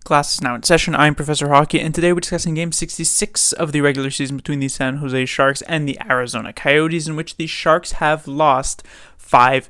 Class is now in session. I'm Professor Hockey, and today we're discussing Game 66 of the regular season between the San Jose Sharks and the Arizona Coyotes, in which the Sharks have lost 5-2.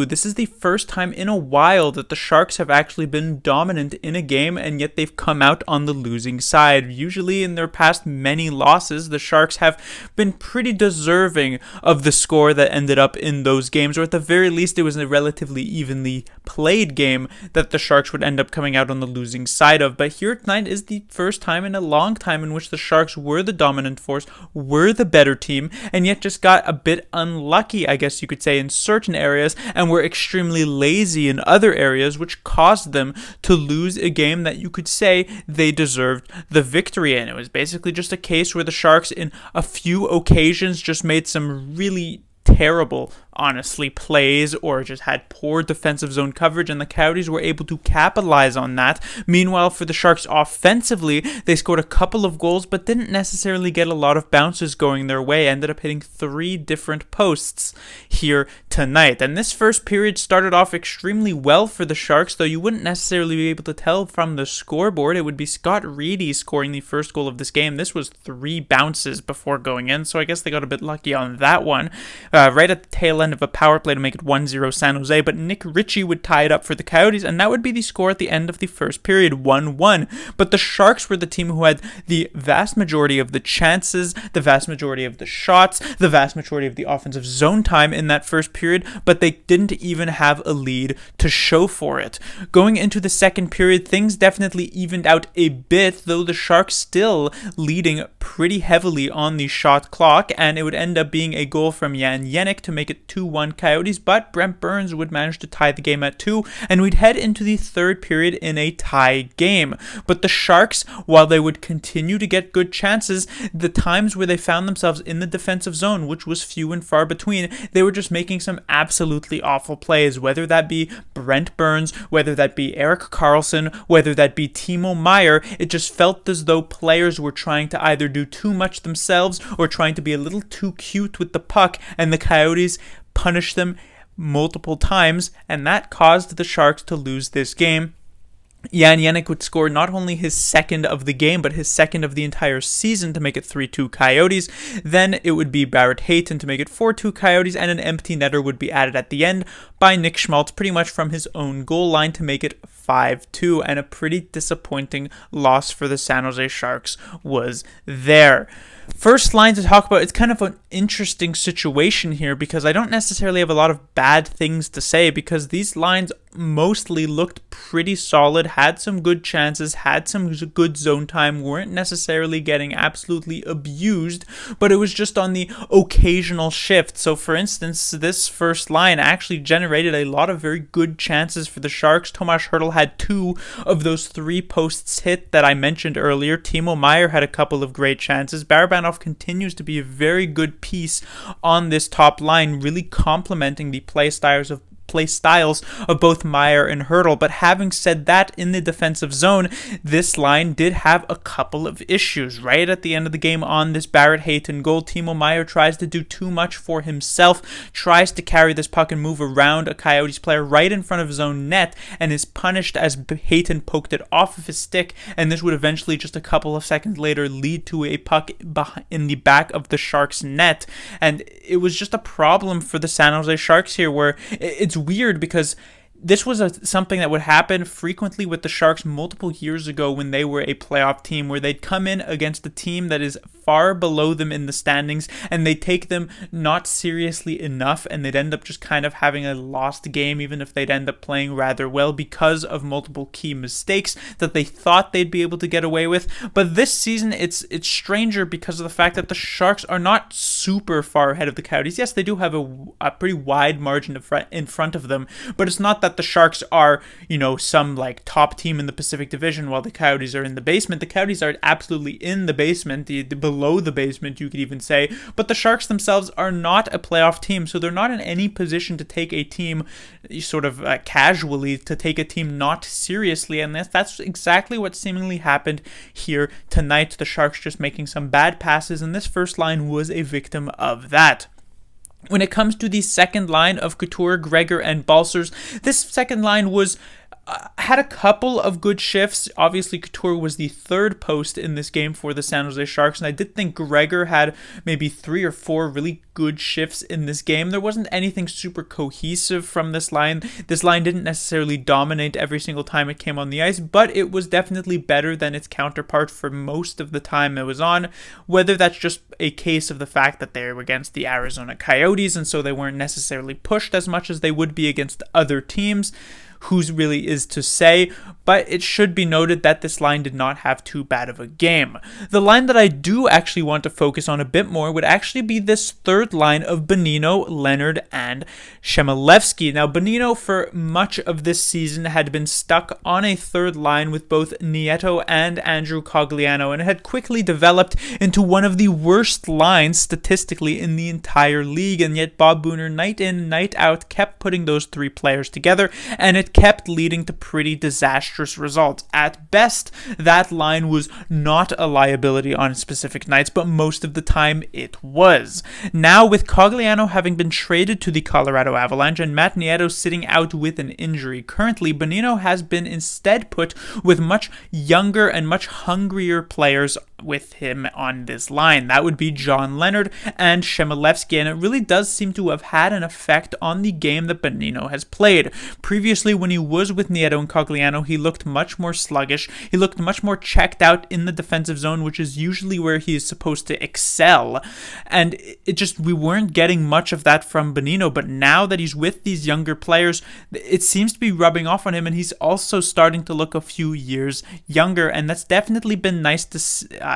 This is the first time in a while that the Sharks have actually been dominant in a game, and yet they've come out on the losing side. Usually in their past many losses, the Sharks have been pretty deserving of the score that ended up in those games, or at the very least it was a relatively evenly played game that the Sharks would end up coming out on the losing side of. But here tonight is the first time in a long time in which the Sharks were the dominant force, were the better team, and yet just got a bit unlucky, I guess you could say, in certain areas, and were extremely lazy in other areas, which caused them to lose a game that you could say they deserved the victory in. It was basically just a case where the Sharks in a few occasions just made some really terrible, honestly, plays, or just had poor defensive zone coverage, and the Coyotes were able to capitalize on that. Meanwhile, for the Sharks offensively, they scored a couple of goals but didn't necessarily get a lot of bounces going their way. Ended up hitting 3 different posts here tonight. And this first period started off extremely well for the Sharks, though you wouldn't necessarily be able to tell from the scoreboard. It would be Scott Reedy scoring the first goal of this game. This was 3 bounces before going in, so I guess they got a bit lucky on that one. Right at the tail end of a power play to make it 1-0 San Jose, but Nick Ritchie would tie it up for the Coyotes, and that would be the score at the end of the first period, 1-1. But the Sharks were the team who had the vast majority of the chances, the vast majority of the shots, the vast majority of the offensive zone time in that first period, but they didn't even have a lead to show for it. Going into the second period, things definitely evened out a bit, though the Sharks still leading pretty heavily on the shot clock, and it would end up being a goal from Jan Jenik to make it 2-1 Coyotes, but Brent Burns would manage to tie the game at 2, and we'd head into the third period in a tie game. But the Sharks, while they would continue to get good chances, the times where they found themselves in the defensive zone, which was few and far between, they were just making some absolutely awful plays, whether that be Brent Burns, whether that be Erik Karlsson, whether that be Timo Meier. It just felt as though players were trying to either do too much themselves or trying to be a little too cute with the puck, and the Coyotes punished them multiple times, and that caused the Sharks to lose this game. Jan Jenik would score not only his second of the game, but his second of the entire season to make it 3-2 Coyotes. Then it would be Barrett Hayton to make it 4-2 Coyotes, and an empty netter would be added at the end by Nick Schmaltz, pretty much from his own goal line, to make it 5-2, and a pretty disappointing loss for the San Jose Sharks was there. First line to talk about, it's kind of an interesting situation here because I don't necessarily have a lot of bad things to say, because these lines mostly looked pretty solid, had some good chances, had some good zone time, weren't necessarily getting absolutely abused, but it was just on the occasional shift. So for instance, this first line actually generated a lot of very good chances for the Sharks. Tomas Hertl had 2 of those 3 posts hit that I mentioned earlier. Timo Meier had a couple of great chances. Barabanov continues to be a very good piece on this top line, really complementing the play styles of both Meier and Hertl. But having said that, in the defensive zone, this line did have a couple of issues. Right at the end of the game on this Barrett Hayton goal, Timo Meier tries to do too much for himself, tries to carry this puck and move around a Coyotes player right in front of his own net, and is punished as Hayton poked it off of his stick, and this would eventually, just a couple of seconds later, lead to a puck in the back of the Sharks net. And it was just a problem for the San Jose Sharks here, where it's weird because this was something that would happen frequently with the Sharks multiple years ago when they were a playoff team, where they'd come in against a team that is far below them in the standings, and they take them not seriously enough, and they'd end up just kind of having a lost game, even if they'd end up playing rather well, because of multiple key mistakes that they thought they'd be able to get away with. But this season, it's stranger because of the fact that the Sharks are not super far ahead of the Coyotes. Yes, they do have a pretty wide margin in front of them, but it's not that the Sharks are, some like top team in the Pacific Division while the Coyotes are in the basement. The Coyotes are absolutely in the basement, below the basement, you could even say, but the Sharks themselves are not a playoff team, so they're not in any position to take a team sort of casually, to take a team not seriously, and that's exactly what seemingly happened here tonight. The Sharks just making some bad passes, and this first line was a victim of that. When it comes to the second line of Couture, Gregor, and Balcers, this second line was had a couple of good shifts. Obviously, Couture was the third post in this game for the San Jose Sharks, and I did think Gregor had maybe 3 or 4 really good shifts in this game. There wasn't anything super cohesive from this line. This line didn't necessarily dominate every single time it came on the ice, but it was definitely better than its counterpart for most of the time it was on, whether that's just a case of the fact that they were against the Arizona Coyotes, and so they weren't necessarily pushed as much as they would be against other teams. Whose really is to say, but it should be noted that this line did not have too bad of a game. The line that I do actually want to focus on a bit more would actually be this third line of Bonino, Leonard, and Chmelevski. Now, Bonino for much of this season had been stuck on a third line with both Nieto and Andrew Cogliano, and it had quickly developed into one of the worst lines statistically in the entire league, and yet Bob Booner night in, night out kept putting those 3 players together, and it kept leading to pretty disastrous results. At best, that line was not a liability on specific nights, but most of the time it was. Now, with Cogliano having been traded to the Colorado Avalanche and Matt Nieto sitting out with an injury currently, Bonino has been instead put with much younger and much hungrier players with him on this line. That would be John Leonard and Chmelevski, and it really does seem to have had an effect on the game that Bonino has played. Previously, when he was with Nieto and Cogliano, he looked much more sluggish. He looked much more checked out in the defensive zone, which is usually where he is supposed to excel. And we weren't getting much of that from Bonino, but now that he's with these younger players, it seems to be rubbing off on him, and he's also starting to look a few years younger, and that's definitely been nice to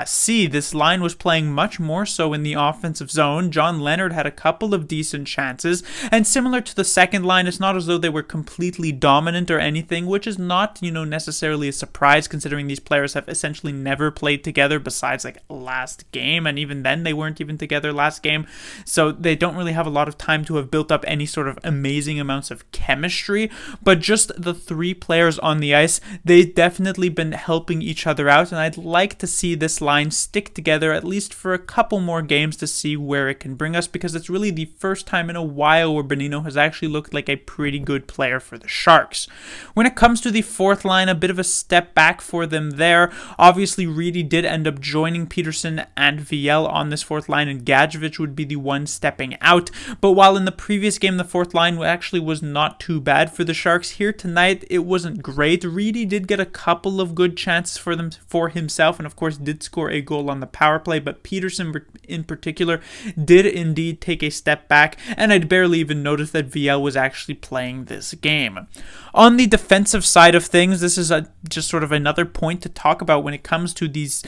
see. This line was playing much more so in the offensive zone. John Leonard had a couple of decent chances, and similar to the second line, it's not as though they were completely dominant or anything, which is not, necessarily a surprise considering these players have essentially never played together besides like last game, and even then they weren't even together last game, so they don't really have a lot of time to have built up any sort of amazing amounts of chemistry. But just the 3 players on the ice, they've definitely been helping each other out, and I'd like to see this line stick together at least for a couple more games to see where it can bring us, because it's really the first time in a while where Bonino has actually looked like a pretty good player for the Sharks. When it comes to the fourth line, a bit of a step back for them there. Obviously, Reedy did end up joining Peterson and Viel on this fourth line, and Gadjevich would be the one stepping out. But while in the previous game, the fourth line actually was not too bad for the Sharks, here tonight, it wasn't great. Reedy did get a couple of good chances for himself, and of course did score a goal on the power play, but Peterson in particular did indeed take a step back, and I'd barely even noticed that Viel was actually playing this game. On the defensive side of things, this is just sort of another point to talk about when it comes to these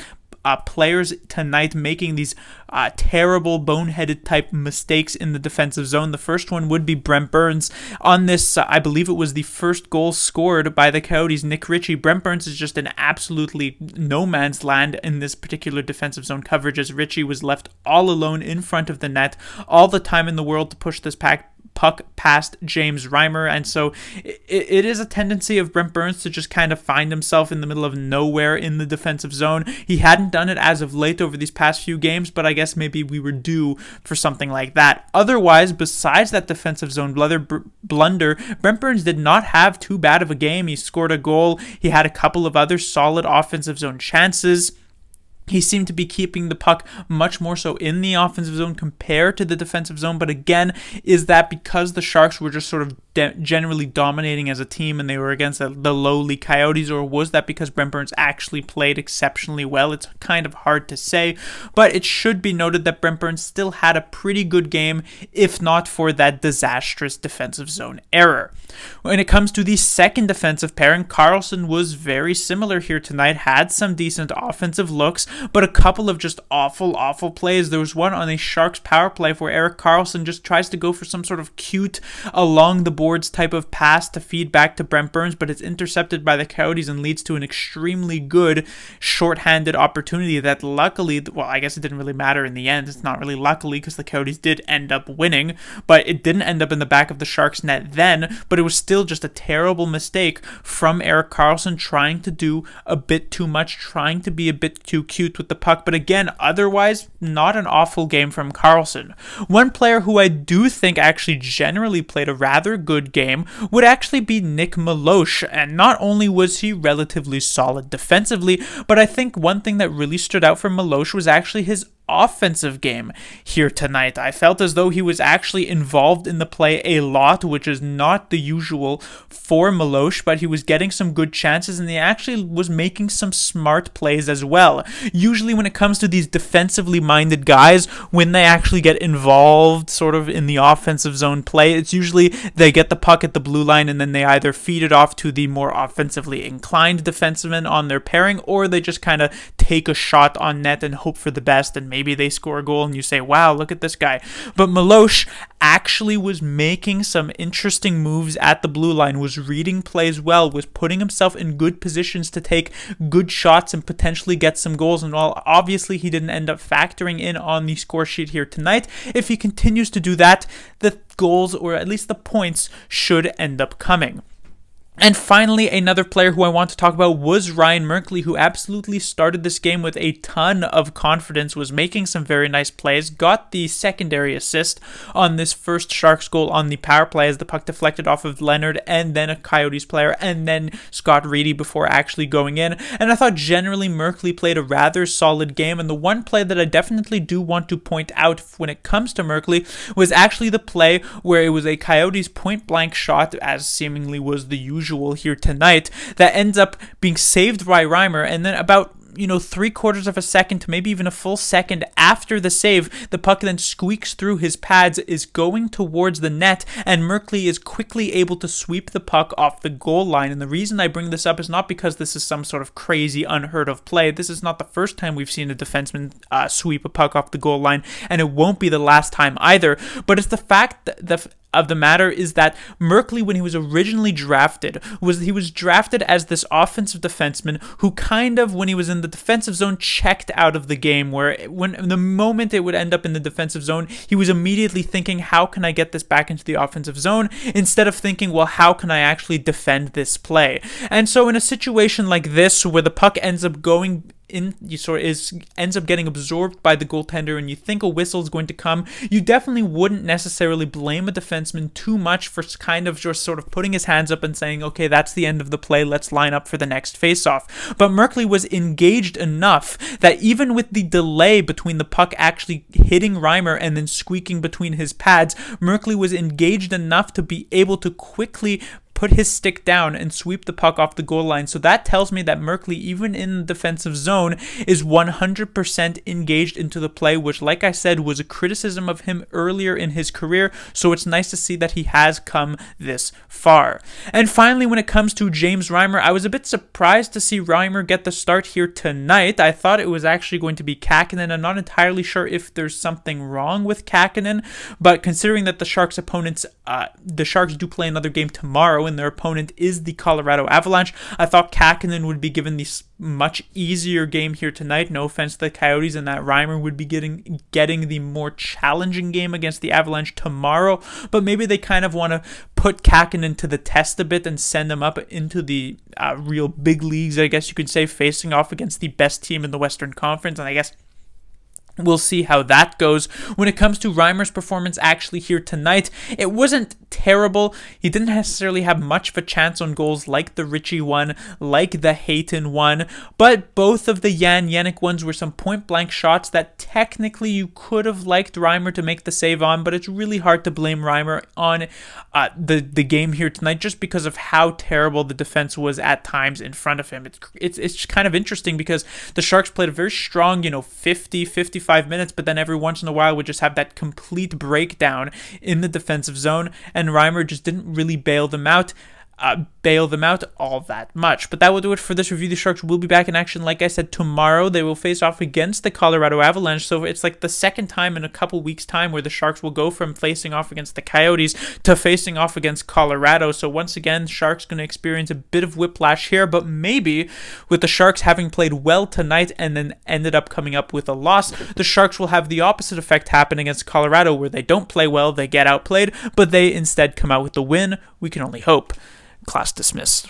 players tonight making these terrible boneheaded type mistakes in the defensive zone. The first one would be Brent Burns. On this, I believe it was the first goal scored by the Coyotes, Nick Ritchie. Brent Burns is just in absolutely no man's land in this particular defensive zone coverage, as Ritchie was left all alone in front of the net all the time in the world to push this puck past James Reimer, and so it is a tendency of Brent Burns to just kind of find himself in the middle of nowhere in the defensive zone. He hadn't done it as of late over these past few games, but I guess maybe we were due for something like that. Otherwise, besides that defensive zone blunder, Brent Burns did not have too bad of a game. He scored a goal. He had a couple of other solid offensive zone chances. He seemed to be keeping the puck much more so in the offensive zone compared to the defensive zone. But again, is that because the Sharks were just sort of generally dominating as a team and they were against the lowly Coyotes, or was that because Brent Burns actually played exceptionally well? It's kind of hard to say, but it should be noted that Brent Burns still had a pretty good game, if not for that disastrous defensive zone error. When it comes to the second defensive pairing, Carlson was very similar here tonight, had some decent offensive looks, but a couple of just awful plays. There was one on a Sharks power play where Erik Karlsson just tries to go for some sort of cute along the boards type of pass to feed back to Brent Burns, but it's intercepted by the Coyotes and leads to an extremely good shorthanded opportunity that luckily, well, I guess it didn't really matter in the end. It's not really luckily because the Coyotes did end up winning, but it didn't end up in the back of the Sharks net then, but it was still just a terrible mistake from Erik Karlsson trying to do a bit too much, trying to be a bit too cute. astute with the puck, but again, otherwise, not an awful game from Karlsson. One player who I do think actually generally played a rather good game would actually be Nick Malosh, and not only was he relatively solid defensively, but I think one thing that really stood out for Malosh was actually his offensive game here tonight. I felt as though he was actually involved in the play a lot, which is not the usual for Malosh, but he was getting some good chances and he actually was making some smart plays as well. Usually when it comes to these defensively minded guys, when they actually get involved sort of in the offensive zone play, it's usually they get the puck at the blue line and then they either feed it off to the more offensively inclined defenseman on their pairing, or they just kind of take a shot on net and hope for the best, and maybe they score a goal and you say, wow, look at this guy. But Malosh actually was making some interesting moves at the blue line, was reading plays well, was putting himself in good positions to take good shots and potentially get some goals. And while obviously he didn't end up factoring in on the score sheet here tonight, if he continues to do that, the goals, or at least the points, should end up coming. And finally, another player who I want to talk about was Ryan Merkley, who absolutely started this game with a ton of confidence, was making some very nice plays, got the secondary assist on this first Sharks goal on the power play as the puck deflected off of Leonard and then a Coyotes player and then Scott Reedy before actually going in. And I thought generally Merkley played a rather solid game, and the one play that I definitely do want to point out when it comes to Merkley was actually the play where it was a Coyotes point-blank shot, as seemingly was the usual here tonight, that ends up being saved by Reimer, and then about 3/4 of a second to maybe even a full second after the save, the puck then squeaks through his pads, is going towards the net, and Merkley is quickly able to sweep the puck off the goal line. And the reason I bring this up is not because this is some sort of crazy unheard of play. This is not the first time we've seen a defenseman sweep a puck off the goal line, and it won't be the last time either. But it's the fact that of the matter is that Merkley, when he was originally drafted, he was drafted as this offensive defenseman who kind of, when he was in the defensive zone, checked out of the game, where when the moment it would end up in the defensive zone, he was immediately thinking, how can I get this back into the offensive zone, instead of thinking, well, how can I actually defend this play? And so in a situation like this, where the puck ends up going ends up getting absorbed by the goaltender and you think a whistle is going to come, you definitely wouldn't necessarily blame a defenseman too much for kind of just sort of putting his hands up and saying, okay, that's the end of the play, let's line up for the next face-off. But Merkley was engaged enough that even with the delay between the puck actually hitting Reimer and then squeaking between his pads, Merkley was engaged enough to be able to quickly put his stick down and sweep the puck off the goal line. So that tells me that Merkley, even in the defensive zone, is 100% engaged into the play, which, like I said, was a criticism of him earlier in his career. So it's nice to see that he has come this far. And finally, when it comes to James Reimer, I was a bit surprised to see Reimer get the start here tonight. I thought it was actually going to be Kähkönen. I'm not entirely sure if there's something wrong with Kähkönen, but considering that the Sharks do play another game tomorrow, and their opponent is the Colorado Avalanche, I thought Kähkönen would be given this much easier game here tonight. No offense to the Coyotes, and that Reimer would be getting the more challenging game against the Avalanche tomorrow. But maybe they kind of want to put Kähkönen to the test a bit and send him up into the real big leagues, I guess you could say, facing off against the best team in the Western Conference. And I guess we'll see how that goes. When it comes to Reimer's performance actually here tonight, it wasn't terrible. He didn't necessarily have much of a chance on goals like the Ritchie one, like the Hayton one, but both of the Jan Jenik ones were some point-blank shots that technically you could have liked Reimer to make the save on, but it's really hard to blame Reimer on the game here tonight just because of how terrible the defense was at times in front of him. It's kind of interesting because the Sharks played a very strong, 55 minutes, but then every once in a while would just have that complete breakdown in the defensive zone, and Reimer just didn't really bail them out all that much. But that will do it for this review. The Sharks will be back in action, like I said, tomorrow. They will face off against the Colorado Avalanche, so it's like the second time in a couple weeks' time where the Sharks will go from facing off against the Coyotes to facing off against Colorado. So once again, Sharks going to experience a bit of whiplash here, but maybe with the Sharks having played well tonight and then ended up coming up with a loss, the Sharks will have the opposite effect happen against Colorado, where they don't play well, they get outplayed, but they instead come out with the win. We can only hope. Class dismissed.